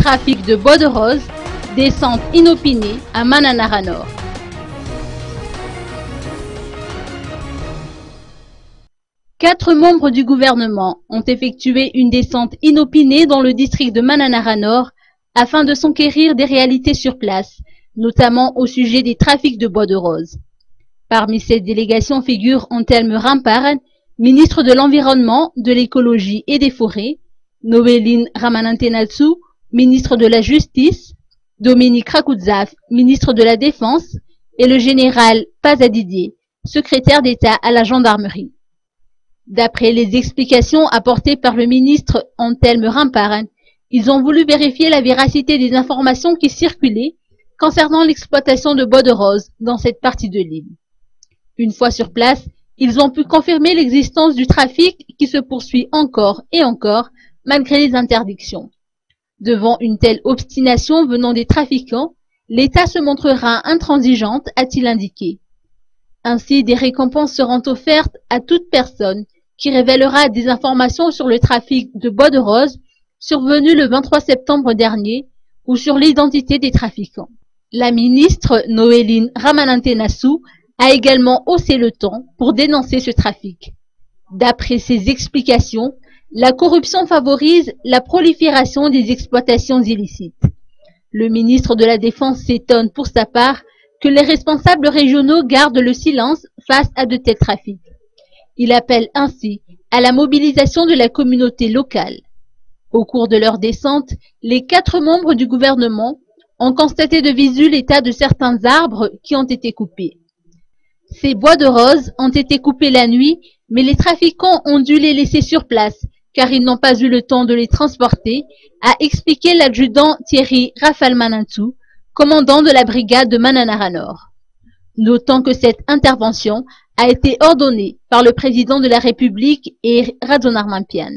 trafic de bois de rose, descente inopinée à Mananara Nord. Quatre membres du gouvernement ont effectué une descente inopinée dans le district de Mananara Nord afin de s'enquérir des réalités sur place, notamment au sujet des trafics de bois de rose. Parmi cette délégation figurent Antelme Ramparen, ministre de l'Environnement, de l'Écologie et des Forêts, Noéline Ramanantenatsu, ministre de la Justice, Dominique Rakoudzaf, ministre de la Défense, et le général Pazadidier, secrétaire d'État à la gendarmerie. D'après les explications apportées par le ministre Antelme Ramparen, ils ont voulu vérifier la véracité des informations qui circulaient concernant l'exploitation de bois de rose dans cette partie de l'île. Une fois sur place, ils ont pu confirmer l'existence du trafic qui se poursuit encore et encore malgré les interdictions. Devant une telle obstination venant des trafiquants, l'État se montrera intransigeante, a-t-il indiqué. Ainsi, des récompenses seront offertes à toute personne qui révélera des informations sur le trafic de bois de rose survenu le 23 septembre dernier ou sur l'identité des trafiquants. La ministre Noéline Ramanantenatsu a également haussé le ton pour dénoncer ce trafic. D'après ses explications, la corruption favorise la prolifération des exploitations illicites. Le ministre de la Défense s'étonne pour sa part que les responsables régionaux gardent le silence face à de tels trafics. Il appelle ainsi à la mobilisation de la communauté locale. Au cours de leur descente, les 4 membres du gouvernement ont constaté de visu l'état de certains arbres qui ont été coupés. Ces bois de rose ont été coupés la nuit, mais les trafiquants ont dû les laisser sur place, car ils n'ont pas eu le temps de les transporter, a expliqué l'adjudant Thierry Rafalmanantou, commandant de la brigade de Mananara Nord. Notons que cette intervention a été ordonnée par le président de la République et Radonarmampian.